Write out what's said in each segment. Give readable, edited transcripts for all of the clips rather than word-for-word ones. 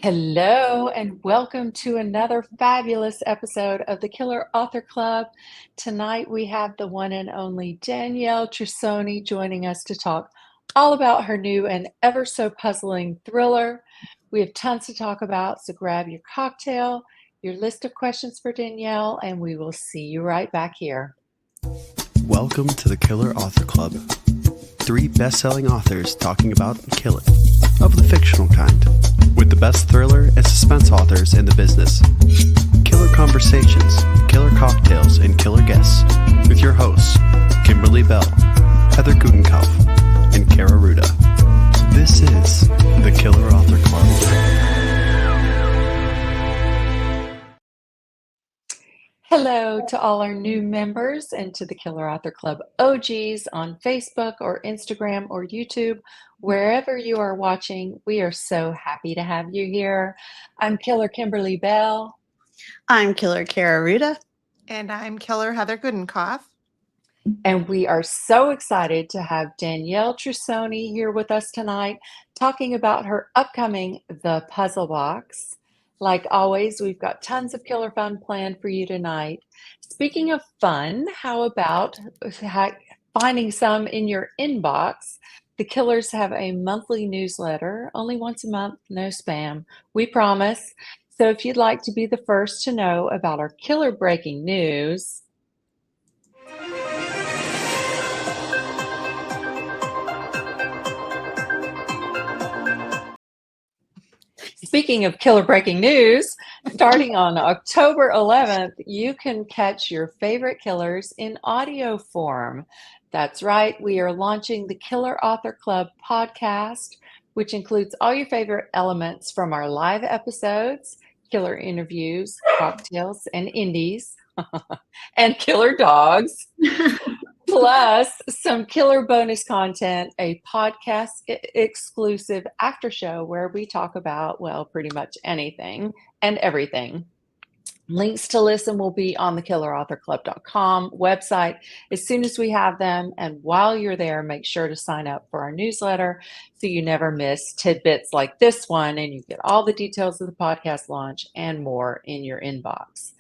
Hello, and welcome to another fabulous episode of the Killer Author Club. Tonight we have the one and only Danielle Trussoni joining us to talk all about her new and ever so puzzling thriller. We have tons to talk about, so grab your cocktail, your list of questions for Danielle, and we will see you right back here. Welcome to the Killer Author Club. 3 best-selling authors talking about killing, of the fictional kind, with the best thriller and suspense authors in the business. Killer conversations, killer cocktails, and killer guests with your hosts, Kimberly Bell, Heather Gutenkopf, and Kara Ruda. This is the Killer Author Club. Hello to all our new members and to the Killer Author Club OGs on Facebook or Instagram or YouTube. Wherever you are watching, we are so happy to have you here. I'm Killer Kimberly Bell. I'm Killer Kara Ruda. And I'm Killer Heather Gutenkopf. And we are so excited to have Danielle Trussoni here with us tonight, talking about her upcoming The Puzzle Box. Like always, we've got tons of killer fun planned for you tonight. Speaking of fun, how about finding some in your inbox? The Killers have a monthly newsletter, only once a month, no spam, we promise. So if you'd like to be the first to know about our killer breaking news, speaking of killer breaking news, starting on October 11th, you can catch your favorite killers in audio form. That's right, we are launching the Killer Author Club podcast, which includes all your favorite elements from our live episodes, killer interviews, cocktails, and indies, and killer dogs. Plus some killer bonus content, a podcast exclusive after show where we talk about, well, pretty much anything and everything. Links to listen will be on the killerauthorclub.com website as soon as we have them. And while you're there, make sure to sign up for our newsletter so you never miss tidbits like this one, and you get all the details of the podcast launch and more in your inbox.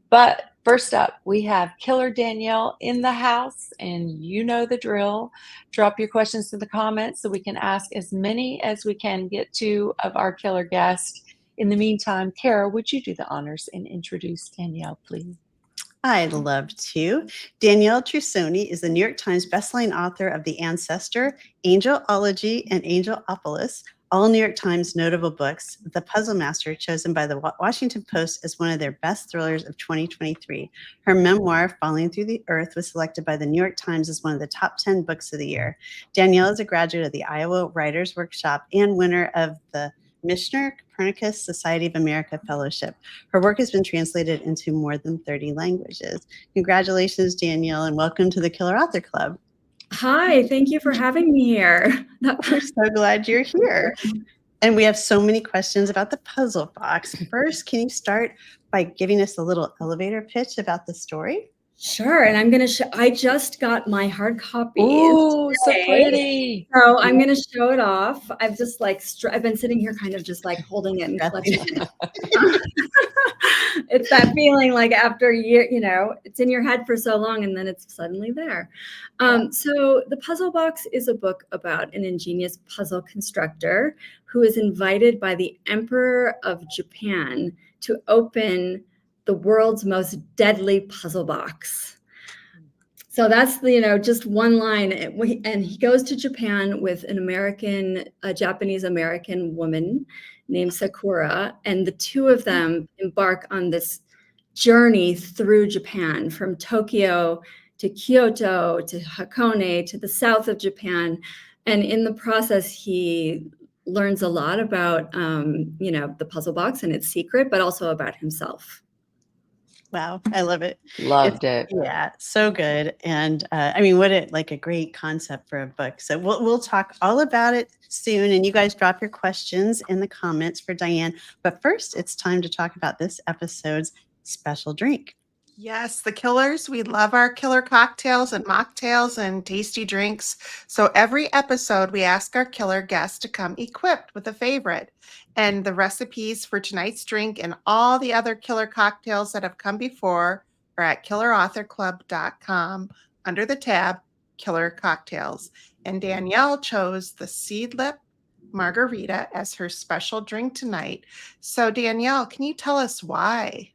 But first up, we have Killer Danielle in the house, and you know the drill. Drop your questions in the comments so we can ask as many as we can get to of our killer guest. In the meantime, Kara, would you do the honors and introduce Danielle, please? I'd love to. Danielle Trussoni is the New York Times bestselling author of The Ancestor, Angelology and Angelopolis, all New York Times notable books, The Puzzle Master, chosen by the Washington Post as one of their best thrillers of 2023. Her memoir, Falling Through the Earth, was selected by the New York Times as one of the top 10 books of the year. Danielle is a graduate of the Iowa Writers Workshop and winner of the Michener-Copernicus Society of America Fellowship. Her work has been translated into more than 30 languages. Congratulations, Danielle, and welcome to the Killer Author Club. Hi, thank you for having me here. We're so glad you're here. And we have so many questions about the puzzle box. First, can you start by giving us a little elevator pitch about the story? Sure, and I'm going to show, I just got my hard copy. Ooh, so pretty. So I'm going to show it off. I've just I've been sitting here kind of just like holding it and clutching it. It's that feeling like after a year, it's in your head for so long and then it's suddenly there. So The Puzzle Box is a book about an ingenious puzzle constructor who is invited by the Emperor of Japan to open the world's most deadly puzzle box. So that's just one line. And he goes to Japan with a Japanese-American woman named Sakura. And the two of them embark on this journey through Japan, from Tokyo to Kyoto to Hakone to the south of Japan. And in the process, he learns a lot about, the puzzle box and its secret, but also about himself. Wow, I love it. Loved it. Yeah, so good. And what a great concept for a book. So we'll talk all about it soon. And you guys drop your questions in the comments for Diane. But first, it's time to talk about this episode's special drink. Yes, the killers. We love our killer cocktails and mocktails and tasty drinks. So every episode, we ask our killer guests to come equipped with a favorite. And the recipes for tonight's drink and all the other killer cocktails that have come before are at killerauthorclub.com under the tab Killer Cocktails. And Danielle chose the Seed Lip Margarita as her special drink tonight. So, Danielle, can you tell us why?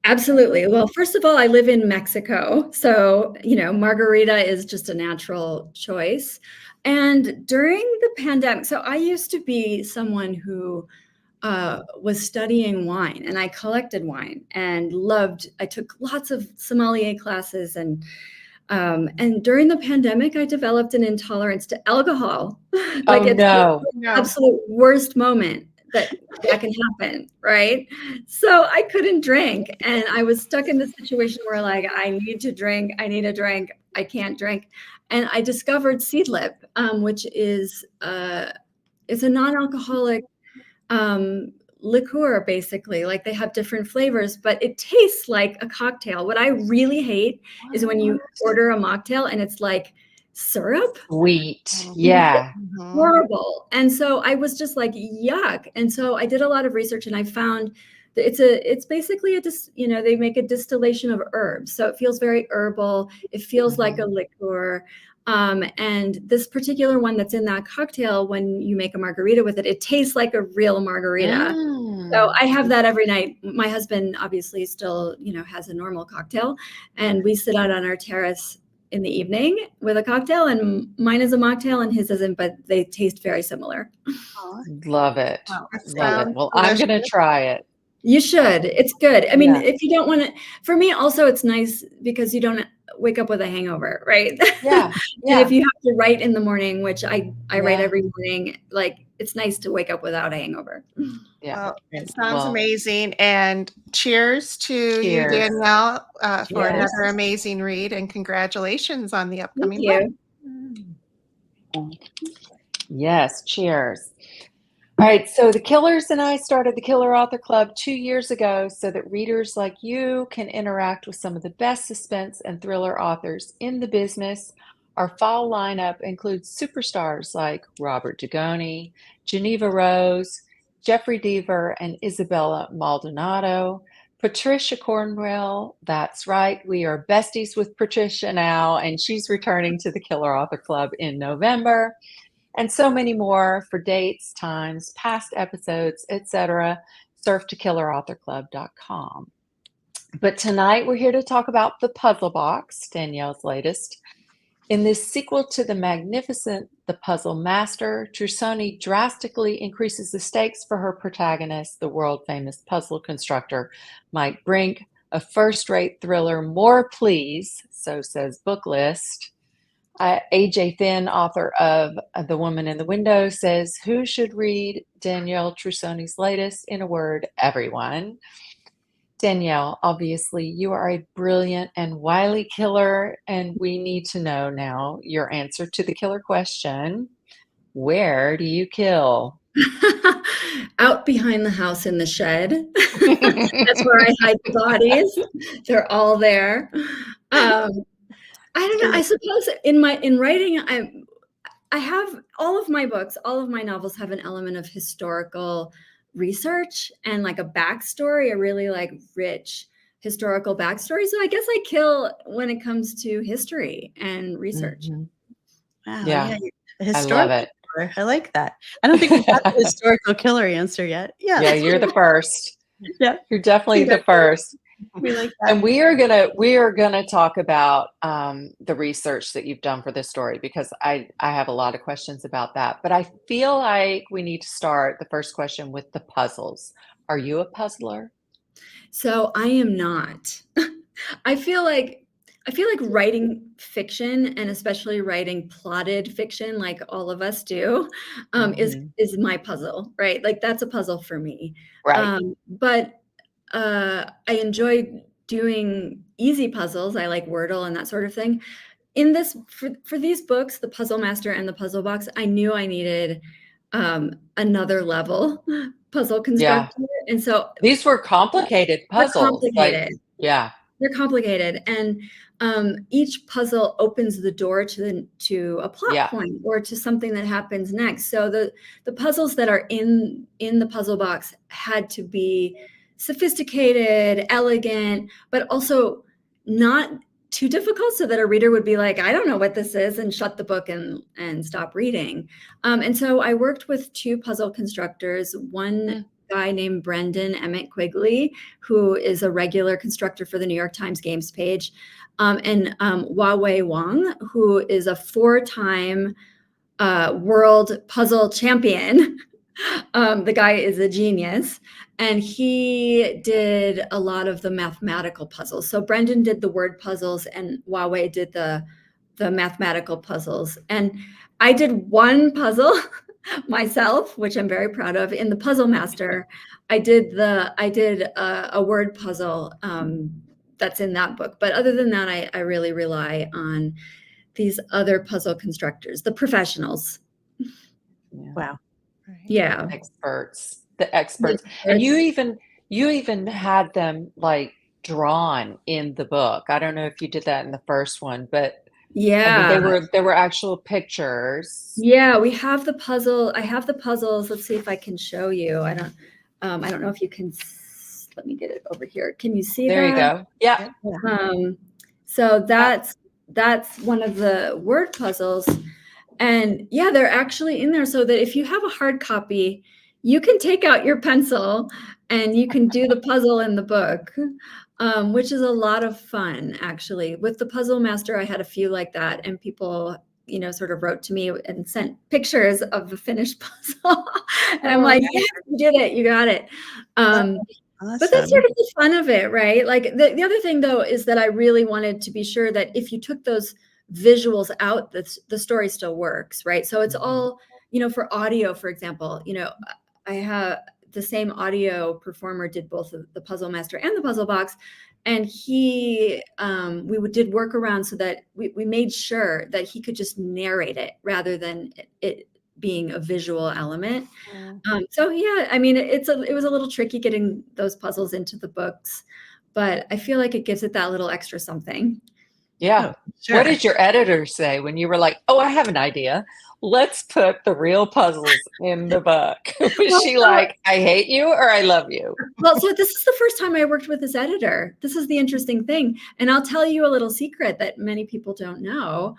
Absolutely. Well, first of all, I live in Mexico. So, margarita is just a natural choice. And during the pandemic, so I used to be someone who was studying wine, and I collected wine and I took lots of sommelier classes, and during the pandemic, I developed an intolerance to alcohol. Oh, It's no. the absolute worst moment that can happen, right? So I couldn't drink, and I was stuck in this situation where I need to drink, I need a drink, I can't drink, and I discovered Seedlip, which is it's a non-alcoholic liqueur, basically. Like, they have different flavors, but it tastes like a cocktail. What I really hate is when you order a mocktail and it's like syrup. Sweet. Yeah. Horrible. And so I was just like, yuck. And so I did a lot of research, and I found that it's basically they make a distillation of herbs. So it feels very herbal. It feels like a liqueur. And this particular one that's in that cocktail, when you make a margarita with it, it tastes like a real margarita. So I have that every night. My husband obviously still, has a normal cocktail, and we sit out on our terrace in the evening with a cocktail, and mine is a mocktail and his isn't, but they taste very similar. Love it. Wow, Love it. Well, I'm going to try it. You should. It's good. I mean, Yeah. if you don't want to, for me also, it's nice because you don't wake up with a hangover, right? Yeah. And if you have to write in the morning, which I write Yeah. every morning, it's nice to wake up without a hangover. Yeah. Well, it sounds amazing. And cheers to you, Cheers. Danielle, for Yes. another amazing read. And congratulations on the upcoming Thank book. you. Yes. Cheers. All right. So the Killers and I started the Killer Author Club 2 years ago so that readers like you can interact with some of the best suspense and thriller authors in the business. Our fall lineup includes superstars like Robert Dugoni, Geneva Rose, Jeffrey Deaver, and Isabella Maldonado, Patricia Cornwell. That's right. We are besties with Patricia now, and she's returning to the Killer Author Club in November. And so many more. For dates, times, past episodes, etc., surf to killerauthorclub.com. But tonight we're here to talk about The Puzzle Box, Danielle's latest. In this sequel to the magnificent The Puzzle Master, Trussoni drastically increases the stakes for her protagonist, the world-famous puzzle constructor Mike Brink. A first-rate thriller, more please, so says Booklist. AJ Finn, author of The Woman in the Window, says, who should read Danielle Trussoni's latest? In a word, everyone. Danielle, obviously, you are a brilliant and wily killer, and we need to know now your answer to the killer question. Where do you kill? Out behind the house in the shed. That's where I hide the bodies. They're all there. I don't know. I suppose in writing, I have all of my books, all of my novels have an element of historical research and like a backstory, a really rich historical backstory. So I guess I kill when it comes to history and research. Wow. Yeah. I love it. Killer. I like that. I don't think we've got the historical killer answer yet. Yeah, you're the first. Yeah. You're definitely the first. We like that. And we are gonna talk about the research that you've done for this story, because I have a lot of questions about that. But I feel like we need to start the first question with the puzzles. Are you a puzzler? So I am not. I feel like writing fiction, and especially writing plotted fiction like all of us do, is my puzzle, right? Like, that's a puzzle for me. Right. But I enjoy doing easy puzzles. I like Wordle and that sort of thing. In this, for these books, The Puzzle Master and The Puzzle Box, I knew I needed another level puzzle constructor. And so these were complicated puzzles. complicated. Yeah. They're complicated, and each puzzle opens the door to a plot Yeah. point or to something that happens next. So the puzzles that are in the puzzle box had to be sophisticated, elegant, but also not too difficult, so that a reader would be like, I don't know what this is, and shut the book and stop reading. And so I worked with two puzzle constructors, one guy named Brendan Emmett Quigley, who is a regular constructor for the New York Times Games page, and Huawei Wang, who is a 4-time world puzzle champion. The guy is a genius, and he did a lot of the mathematical puzzles. So Brendan did the word puzzles, and Huawei did the mathematical puzzles. And I did one puzzle myself, which I'm very proud of. In the Puzzle Master, I did a word puzzle that's in that book. But other than that, I really rely on these other puzzle constructors, the professionals. Yeah. Wow. Yeah. The experts. And you even had them like drawn in the book. I don't know if you did that in the first one, but yeah, I mean, there were actual pictures. Yeah, we have the puzzle. I have the puzzles. Let's see if I can show you. I don't know if you can. Let me get it over here. Can you see There that? you go. Yeah. So that's one of the word puzzles, and yeah, they're actually in there so that if you have a hard copy, you can take out your pencil and you can do the puzzle in the book, which is a lot of fun, actually. With the Puzzle Master, I had a few like that, and people, sort of wrote to me and sent pictures of the finished puzzle. And I'm like, yes, you did it. You got it. Awesome. But that's sort of the fun of it, right? Like the other thing, though, is that I really wanted to be sure that if you took those visuals out, the story still works, right? So it's all, for audio, for example, I have the same audio performer did both the Puzzle Master and the Puzzle Box. And we did work around so that we made sure that he could just narrate it rather than it being a visual element. So yeah, I mean, it was a little tricky getting those puzzles into the books, but I feel like it gives it that little extra something. Yeah. Oh, sure. What did your editor say when you were like, oh, I have an idea. Let's put the real puzzles in the book. Was she like, I hate you or I love you? Well, so this is the first time I worked with this editor. This is the interesting thing. And I'll tell you a little secret that many people don't know,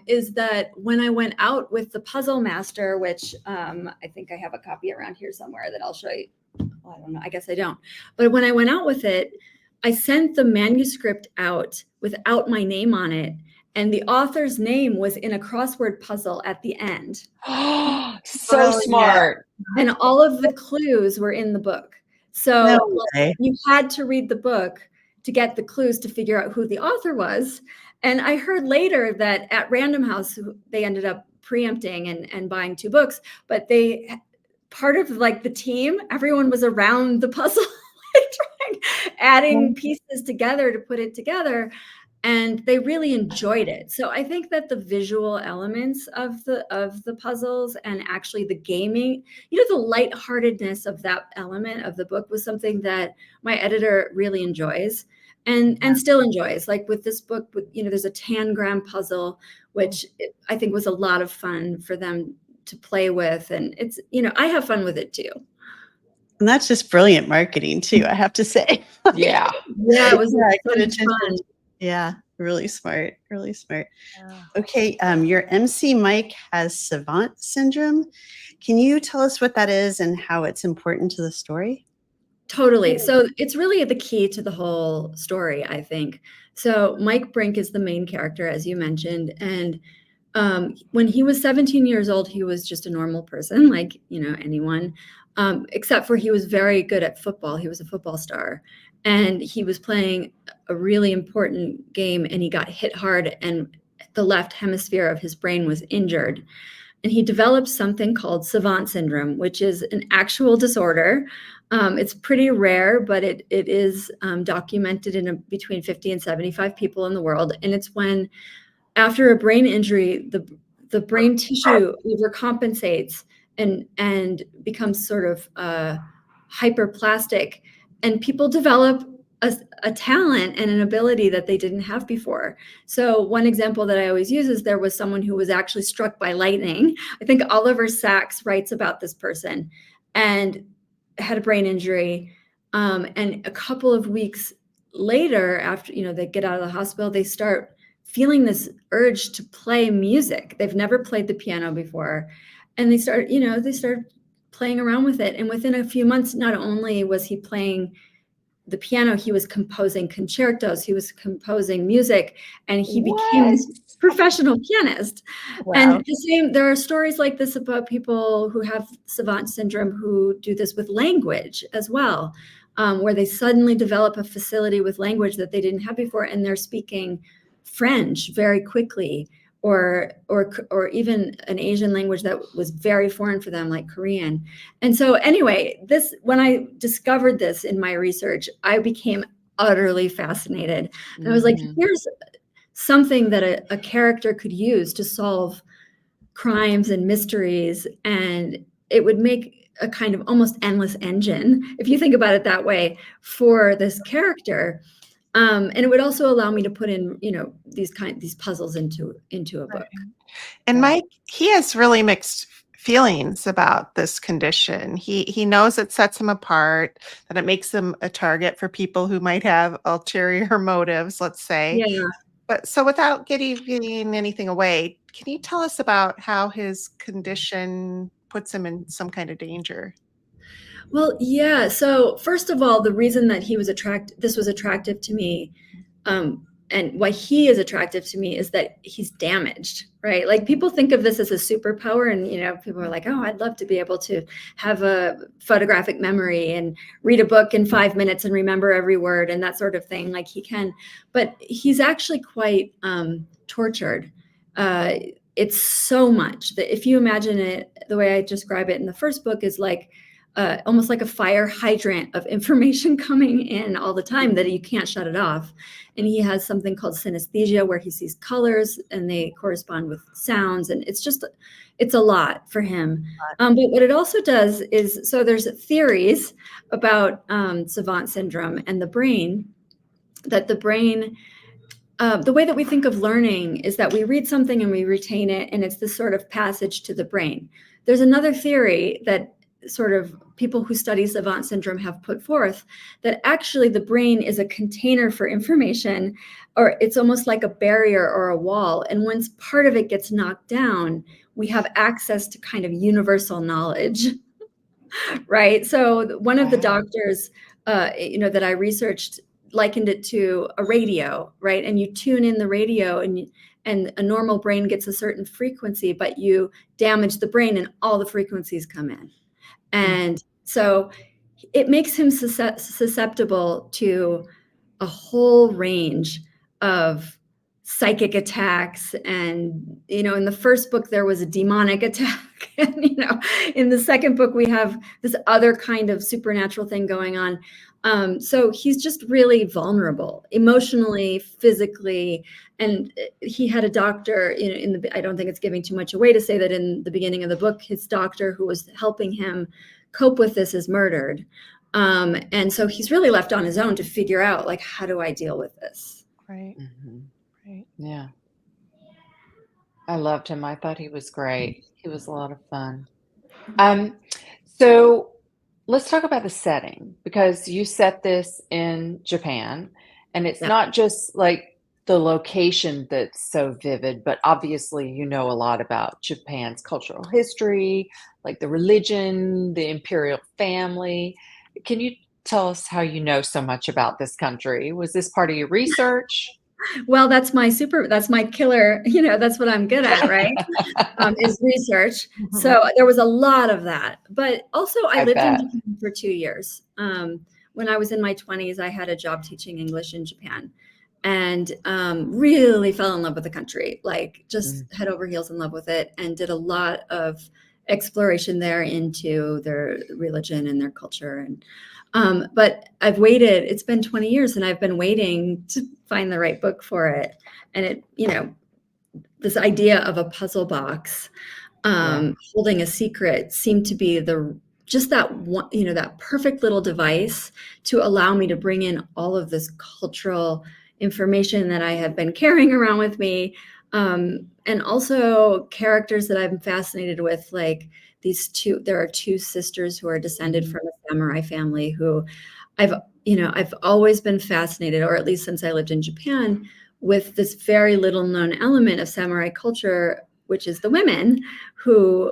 is that when I went out with the Puzzle Master, which I think I have a copy around here somewhere that I'll show you. Well, I don't know. I guess I don't. But when I went out with it, I sent the manuscript out without my name on it. And the author's name was in a crossword puzzle at the end. So smart. Yeah. And all of the clues were in the book. So you had to read the book to get the clues to figure out who the author was. And I heard later that at Random House, they ended up preempting and buying 2 books, but part of like the team, everyone was around the puzzle, adding pieces together to put it together. And they really enjoyed it. So I think that the visual elements of the puzzles and actually the gaming, the lightheartedness of that element of the book was something that my editor really enjoys and still enjoys. Like with this book, there's a tangram puzzle, which I think was a lot of fun for them to play with. And it's, I have fun with it too. And that's just brilliant marketing too, I have to say. Yeah, it was fun. Yeah, really smart, really smart. Okay, your MC Mike has savant syndrome. Can you tell us what that is and how it's important to the story? Totally. So it's really the key to the whole story, I think. So Mike Brink is the main character, as you mentioned. And when he was 17 years old, he was just a normal person, like, anyone, except for he was very good at football. He was a football star. And he was playing a really important game and he got hit hard and the left hemisphere of his brain was injured. And he developed something called savant syndrome, which is an actual disorder. It's pretty rare, but it is documented in between 50 and 75 people in the world. And it's when after a brain injury, the brain tissue overcompensates and becomes sort of hyperplastic. And people develop a talent and an ability that they didn't have before. So one example that I always use is there was someone who was actually struck by lightning. I think Oliver Sacks writes about this person and had a brain injury. And a couple of weeks later, after, they get out of the hospital, they start feeling this urge to play music. They've never played the piano before. And they start playing around with it. And within a few months, not only was he playing the piano, he was composing concertos, he was composing music, and he became this professional pianist. Wow. And there are stories like this about people who have savant syndrome who do this with language as well, where they suddenly develop a facility with language that they didn't have before, and they're speaking French very quickly, or even an Asian language that was very foreign for them, like Korean. And so anyway, when I discovered this in my research, I became utterly fascinated. And I was like, here's something that a character could use to solve crimes and mysteries, and it would make a kind of almost endless engine, if you think about it that way, for this character. And it would also allow me to put in, these puzzles into a book. And Mike, he has really mixed feelings about this condition. He knows it sets him apart, that it makes him a target for people who might have ulterior motives, let's say. Yeah. But so without giving anything away, can you tell us about how his condition puts him in some kind of danger? Well, yeah. So first of all, the reason that this was attractive to me, and why he is attractive to me, is that he's damaged, right? Like, people think of this as a superpower, and people are like, oh, I'd love to be able to have a photographic memory and read a book in 5 minutes and remember every word and that sort of thing, like he can. But he's actually quite tortured. It's so much that, if you imagine it, the way I describe it in the first book is like almost like a fire hydrant of information coming in all the time that you can't shut it off. And he has something called synesthesia, where he sees colors and they correspond with sounds. And it's a lot for him. But what it also does is, so there's theories about savant syndrome and the brain, that the brain, the way that we think of learning is that we read something and we retain it, and it's this sort of passage to the brain. There's another theory that sort of people who study savant syndrome have put forth, that actually the brain is a container for information, or it's almost like a barrier or a wall. And once part of it gets knocked down, we have access to kind of universal knowledge, right? So one of the doctors, that I researched, likened it to a radio, right? And you tune in the radio, and a normal brain gets a certain frequency, but you damage the brain and all the frequencies come in. And so it makes him susceptible to a whole range of psychic attacks. And, in the first book, there was a demonic attack. And, in the second book, we have this other kind of supernatural thing going on. So he's just really vulnerable emotionally, physically. And he had a doctor, I don't think it's giving too much away to say that in the beginning of the book, his doctor who was helping him cope with this is murdered. And so he's really left on his own to figure out, like, how do I deal with this? Right. Mm-hmm. Right. Yeah. I loved him. I thought he was great. He was a lot of fun. So let's talk about the setting, because you set this in Japan, and it's not just like the location that's so vivid, but obviously you know a lot about Japan's cultural history, like the religion, the imperial family. Can you tell us how you know so much about this country? Was this part of your research? Well, that's my killer, that's what I'm good at, right? Is research. So there was a lot of that. But also I lived in Japan for 2 years. When I was in my 20s, I had a job teaching English in Japan, and really fell in love with the country, like just head over heels in love with it, and did a lot of exploration there into their religion and their culture. And but I've waited, it's been 20 years, and I've been waiting to find the right book for it. And it, this idea of a puzzle box holding a secret seemed to be the just that one, that perfect little device to allow me to bring in all of this cultural information that I have been carrying around with me. And also characters that I'm fascinated with, like there are two sisters who are descended from a samurai family who I've always been fascinated, or at least since I lived in Japan, with this very little known element of samurai culture, which is the women who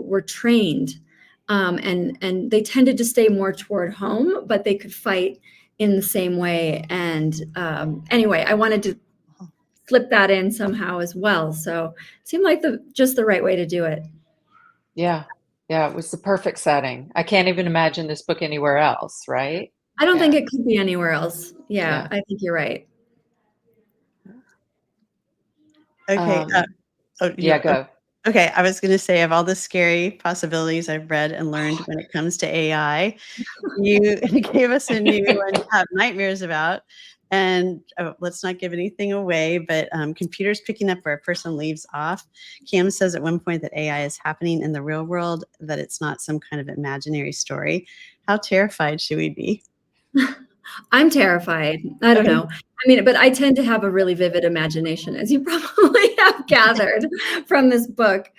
were trained. And they tended to stay more toward home, but they could fight in the same way. And anyway, I wanted to slip that in somehow as well. So it seemed like just the right way to do it. Yeah. Yeah. It was the perfect setting. I can't even imagine this book anywhere else, right? I don't think it could be anywhere else. Yeah. I think you're right. Okay. Go. Okay, I was going to say, of all the scary possibilities I've read and learned when it comes to AI, you gave us a new one to have nightmares about. And let's not give anything away, but computers picking up where a person leaves off. Cam says at one point that AI is happening in the real world, that it's not some kind of imaginary story. How terrified should we be? I'm terrified. I don't know. I mean, but I tend to have a really vivid imagination, as you probably have gathered from this book.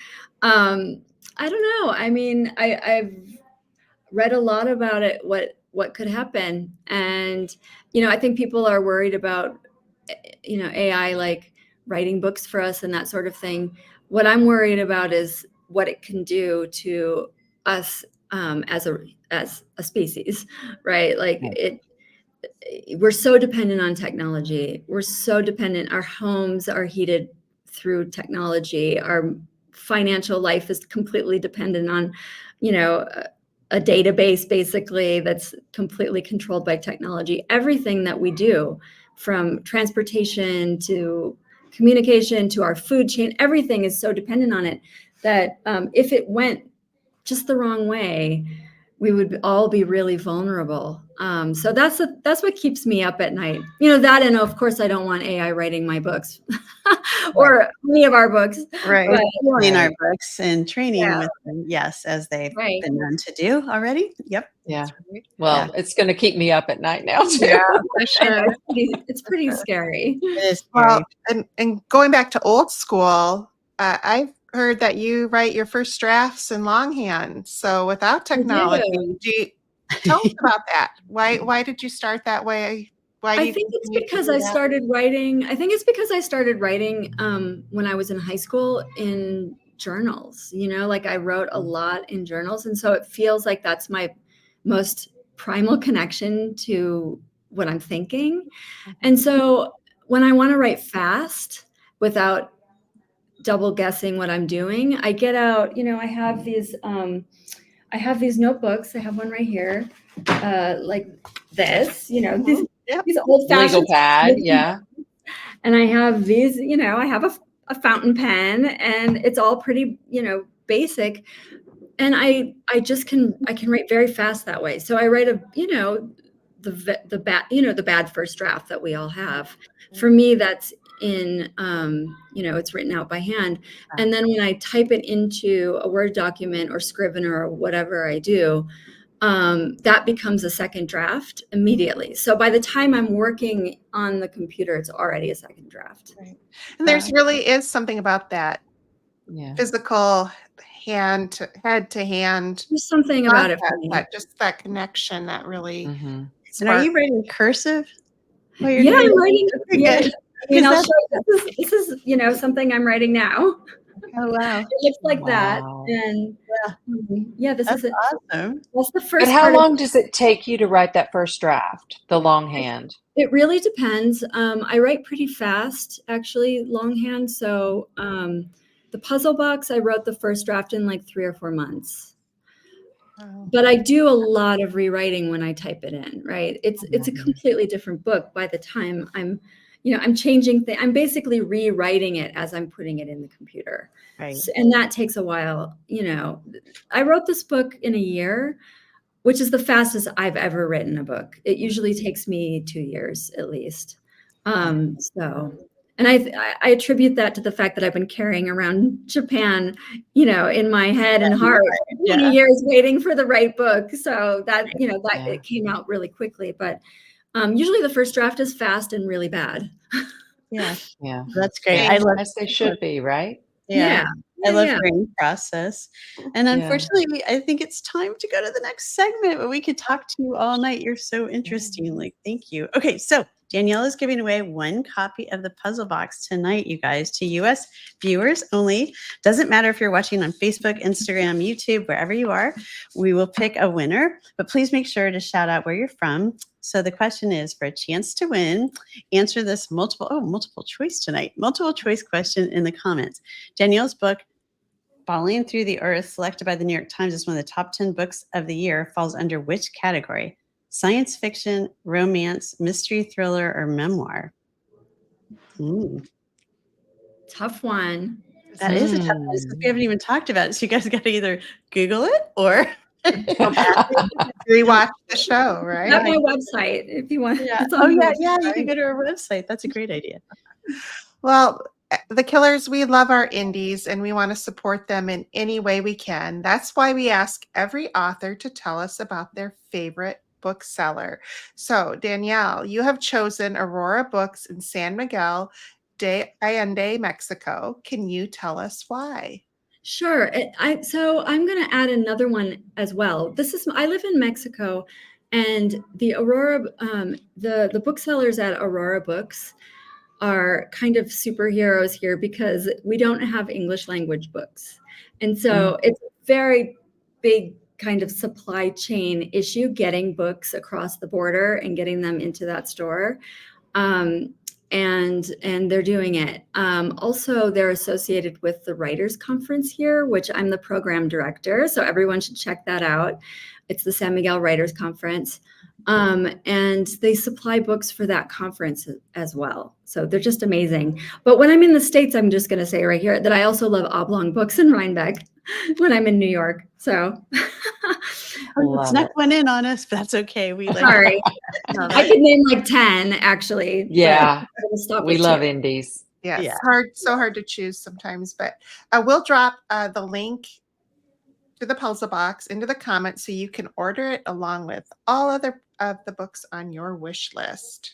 I don't know. I mean, I've read a lot about it, what could happen. And, I think people are worried about, AI like writing books for us and that sort of thing. What I'm worried about is what it can do to us as a species, right? Like we're so dependent on technology. We're so dependent. Our homes are heated through technology. Our financial life is completely dependent on, a database basically that's completely controlled by technology. Everything that we do, from transportation to communication to our food chain, everything is so dependent on it that if it went just the wrong way, we would all be really vulnerable. So that's what keeps me up at night. That, and of course I don't want AI writing my books or any of our books. Right. But, in our books and training with them, yes, as they've been known to do already. Yep. Yeah. Well, it's going to keep me up at night now too. Yeah, for sure. It's pretty scary. It is scary. Well, and going back to old school, I've heard that you write your first drafts in longhand. So without technology, tell us about that. Why did you start that way? I think it's because I started writing. I think it's because I started writing when I was in high school in journals. Like I wrote a lot in journals, and so it feels like that's my most primal connection to what I'm thinking. And so when I want to write fast without double guessing what I'm doing, I get out. I have these. I have these notebooks. I have one right here, like this. These old-fashioned legal pad, yeah. And I have these. I have a fountain pen, and it's all pretty, basic. And I can write very fast that way. So I write the bad first draft that we all have. For me, that's in it's written out by hand, and then when I type it into a Word document or Scrivener or whatever I do, that becomes a second draft immediately. So by the time I'm working on the computer, it's already a second draft. Right. And there's really is something about that physical head to hand. There's something about it for me. Just that connection that really. And are you writing cursive? Yeah, I'm writing. Yeah. This is something I'm writing now. Oh wow! It looks like that, and this is awesome. That's the first. But how long does it take you to write that first draft, the longhand? It really depends. I write pretty fast, actually, longhand. So the puzzle box, I wrote the first draft in like 3 or 4 months. But I do a lot of rewriting when I type it in, right? It's a completely different book by the time I'm changing things. I'm basically rewriting it as I'm putting it in the computer. Right. And that takes a while. I wrote this book in a year, which is the fastest I've ever written a book. It usually takes me 2 years at least. And And I attribute that to the fact that I've been carrying around Japan, in my head and heart for 20 years waiting for the right book. So that, it came out really quickly. But usually the first draft is fast and really bad. Yeah. Yeah. That's great. Yeah. I love As they should be, right? Yeah. I love Yeah. hearing the process. And unfortunately, I think it's time to go to the next segment, but we could talk to you all night. You're so interesting. Like, thank you. Okay, so Danielle is giving away one copy of the puzzle box tonight, you guys, to US viewers only. Doesn't matter if you're watching on Facebook, Instagram, YouTube, wherever you are, we will pick a winner. But please make sure to shout out where you're from. So the question is, for a chance to win, answer this multiple choice tonight. Multiple choice question in the comments. Danielle's book, Falling Through the Earth, selected by the New York Times as one of the top 10 books of the year, falls under which category? Science fiction, romance, mystery thriller, or memoir? Tough one. That is a tough one. Since we haven't even talked about it, so you guys got to either Google it or rewatch the show, right? At my website, if you want. Yeah. You can go to our website. That's a great idea. Well, the Killers, we love our indies and we want to support them in any way we can. That's why we ask every author to tell us about their favorite bookseller. So, Danielle, you have chosen Aurora Books in San Miguel de Allende, Mexico. Can you tell us why? Sure. So I'm going to add another one as well. I live in Mexico, and the Aurora, the booksellers at Aurora Books are kind of superheroes here because we don't have English language books. And so it's a very big kind of supply chain issue getting books across the border and getting them into that store. And they're doing it. Also, they're associated with the Writers Conference here, which I'm the program director. So everyone should check that out. It's the San Miguel Writers Conference. And they supply books for that conference as well. So they're just amazing. But when I'm in the States, I'm just going to say right here that I also love Oblong Books in Rhinebeck when I'm in New York. So snuck one in on us, but that's okay. Sorry. I could name like 10 actually. Yeah. We love indies. Yeah, it's so hard to choose sometimes, but we'll drop the link to the puzzle box into the comments so you can order it along with all other of the books on your wish list.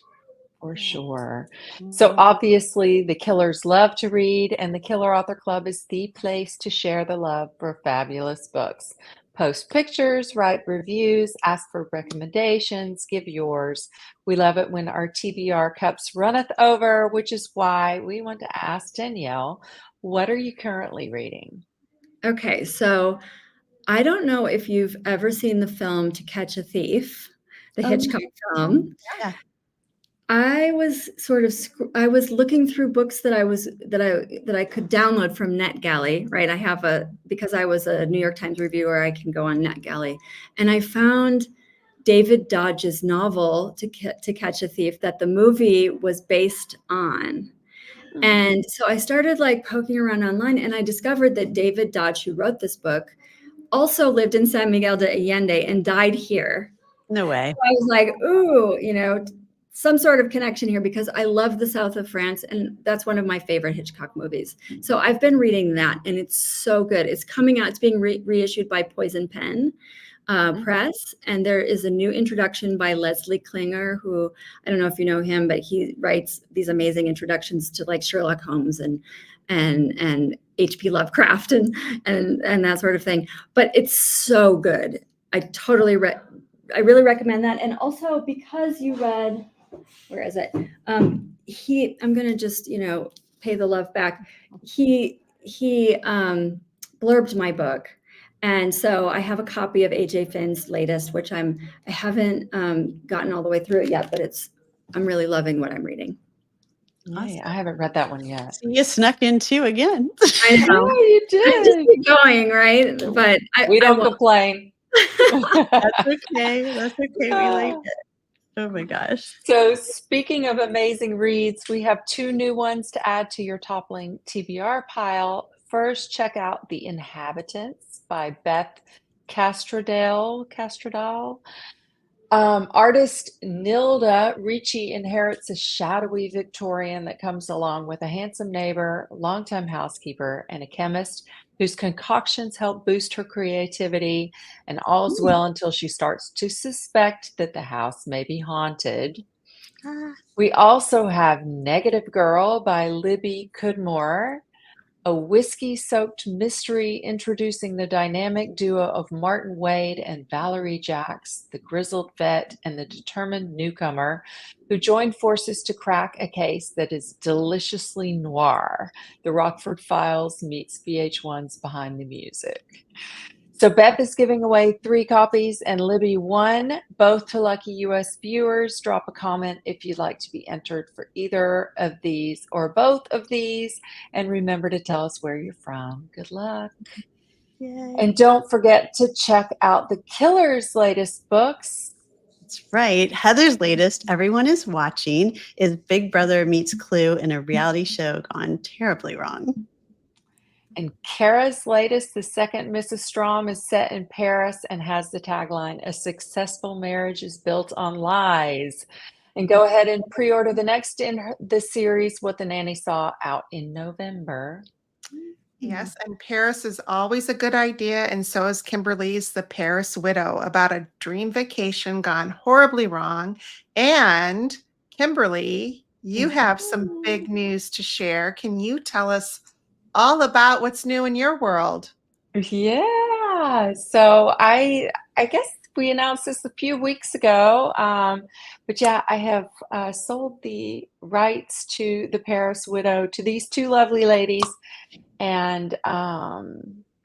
For sure. So obviously the Killers love to read, and the Killer Author Club is the place to share the love for fabulous books. Post pictures, write reviews, ask for recommendations, give yours. We love it when our TBR cups runneth over, which is why we want to ask Danielle, what are you currently reading? Okay, so I don't know if you've ever seen the film To Catch a Thief, the Hitchcock film. Yeah. I was looking through books that I could download from NetGalley, right? Because I was a New York Times reviewer, I can go on NetGalley, and I found David Dodge's novel To Catch a Thief that the movie was based on. And so I started poking around online, and I discovered that David Dodge, who wrote this book, also lived in San Miguel de Allende and died here. No way. So I was like, ooh, some sort of connection here because I love the south of France, and that's one of my favorite Hitchcock movies. So I've been reading that, and it's so good. It's coming out. It's being reissued by Poison Pen Press, and there is a new introduction by Leslie Klinger, who I don't know if you know him, but he writes these amazing introductions to Sherlock Holmes and H.P. Lovecraft and that sort of thing. But it's so good. I really recommend that. And also because you read, where is it? I'm going to just, pay the love back. He blurbed my book. And so I have a copy of AJ Finn's latest, which I haven't gotten all the way through it yet, but I'm really loving what I'm reading. Awesome. I haven't read that one yet. So you snuck in too again. I know. Yeah, you did. I just keep going, right? But we don't complain. That's okay. That's okay. We like it. Oh my gosh. So speaking of amazing reads, we have 2 new ones to add to your toppling TBR pile. First, check out The Inhabitants by Beth Castrodale. Artist Nilda Ricci inherits a shadowy Victorian that comes along with a handsome neighbor, longtime housekeeper, and a chemist whose concoctions help boost her creativity, and all's well until she starts to suspect that the house may be haunted. We also have Negative Girl by Libby Cudmore, a whiskey-soaked mystery introducing the dynamic duo of Martin Wade and Valerie Jacks, the grizzled vet and the determined newcomer, who join forces to crack a case that is deliciously noir. The Rockford Files meets VH1's Behind the Music. So Beth is giving away 3 copies and Libby 1, both to lucky US viewers. Drop a comment if you'd like to be entered for either of these or both of these. And remember to tell us where you're from. Good luck. Yay. And don't forget to check out the Killer's latest books. That's right. Heather's latest, Everyone is Watching, is Big Brother meets Clue in a reality show gone terribly wrong. And Kara's latest, The Second Mrs. Strom, is set in Paris and has the tagline, "A successful marriage is built on lies." And go ahead and pre-order the next in the series, What the Nanny Saw, out in November. Yes, and Paris is always a good idea, and so is Kimberly's The Paris Widow, about a dream vacation gone horribly wrong. And Kimberly, you have some big news to share. Can you tell us all about what's new in your world? Yeah, so I guess we announced this a few weeks ago, but yeah, I have sold the rights to The Paris Widow to these 2 lovely ladies, and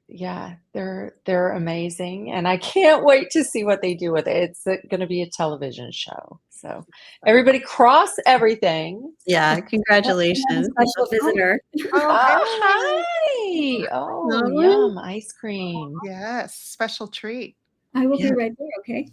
yeah, they're amazing, and I can't wait to see what they do with it. It's going to be a television show, so everybody cross everything. Yeah, congratulations. Special visitor. Oh, hi! Oh, yum, ice cream. Yes, special treat. I will Yeah. be right there, okay?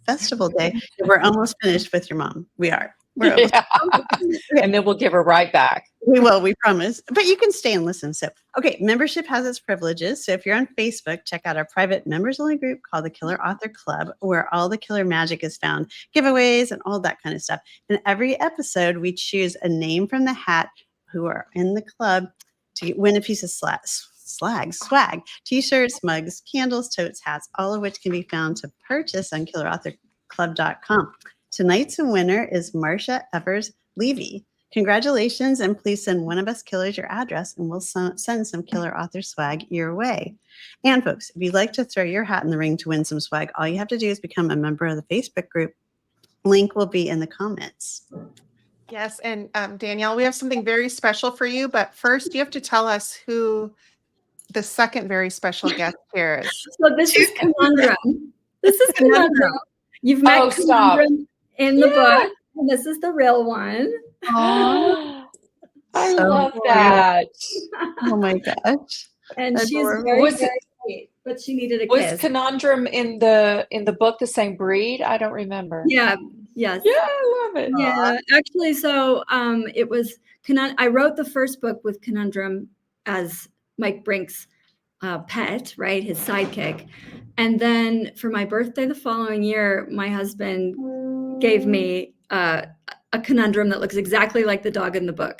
Festival day. We're almost finished with your mom. We are. We're almost. Yeah. And then we'll give her right back. We will, we promise. But you can stay and listen. So, okay, membership has its privileges. So if you're on Facebook, check out our private members-only group called the Killer Author Club, where all the killer magic is found, giveaways and all that kind of stuff. And every episode, we choose a name from the hat who are in the club to win a piece of swag, t-shirts, mugs, candles, totes, hats, all of which can be found to purchase on killerauthorclub.com. Tonight's winner is Marcia Evers Levy. Congratulations, and please send one of us killers your address and we'll send some killer author swag your way. And folks, if you'd like to throw your hat in the ring to win some swag, all you have to do is become a member of the Facebook group. Link will be in the comments. Yes, and Danielle, we have something very special for you, but first you have to tell us who the second very special guest here is. So this is Conundrum. This is Conundrum. You've met Conundrum in the book, and this is the real one. I So love that. Oh my gosh. And she's Adorable. very, very sweet, but she needed a Was kiss. Conundrum in the book the same breed? I don't remember. Yeah. Yes. Yeah, I love it. Yeah. Actually, so it was I wrote the first book with Conundrum as Mike Brink's pet, right? His sidekick. And then for my birthday the following year, my husband gave me a Conundrum that looks exactly like the dog in the book.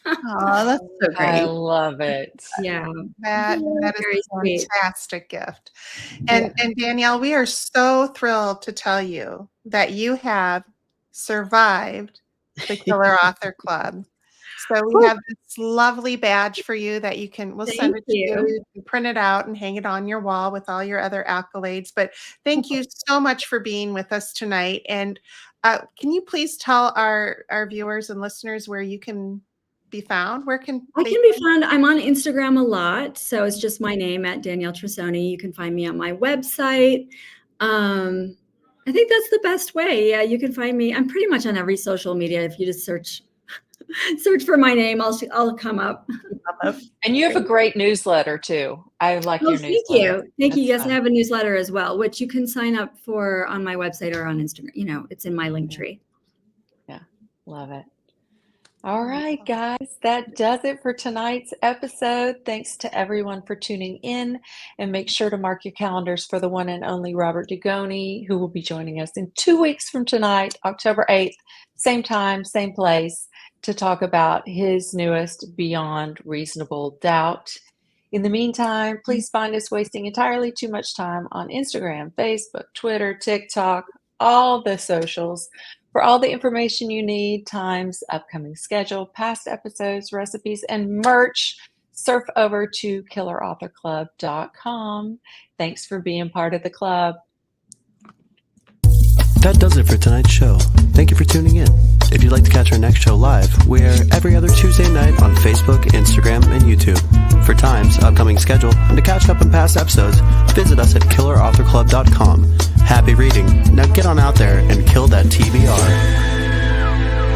Oh, that's so I great. love it. Yeah. That Very is a sweet. fantastic gift. And Danielle, we are so thrilled to tell you that you have survived the Killer Author Club. So we have this lovely badge for you that we'll send it to you. You can print it out and hang it on your wall with all your other accolades. But thank you so much for being with us tonight. And can you please tell our viewers and listeners where you can be found? Where can I can be found? I'm on Instagram a lot. So it's just my name at Danielle Trussoni. You can find me on my website. I think that's the best way. Yeah, you can find me. I'm pretty much on every social media. If you just search for my name, I'll come up. And you have a great newsletter too. I like your newsletter. Thank you. Thank you. That's Yes, fun. I have a newsletter as well, which you can sign up for on my website or on Instagram. You know, it's in my link tree. Yeah, love it. All right, guys, that does it for tonight's episode. Thanks to everyone for tuning in, and make sure to mark your calendars for the one and only Robert Dugoni, who will be joining us in 2 weeks from tonight, October 8th, same time, same place, to talk about his newest Beyond Reasonable Doubt. In the meantime, please find us wasting entirely too much time on Instagram, Facebook, Twitter, TikTok, all the socials. For all the information you need, times, upcoming schedule, past episodes, recipes, and merch, surf over to killerauthorclub.com. Thanks for being part of the club. That does it for tonight's show. Thank you for tuning in. If you'd like to catch our next show live, we're every other Tuesday night on Facebook, Instagram, and YouTube. For times, upcoming schedule, and to catch up on past episodes, visit us at killerauthorclub.com. Happy reading. Now get on out there and kill that TBR.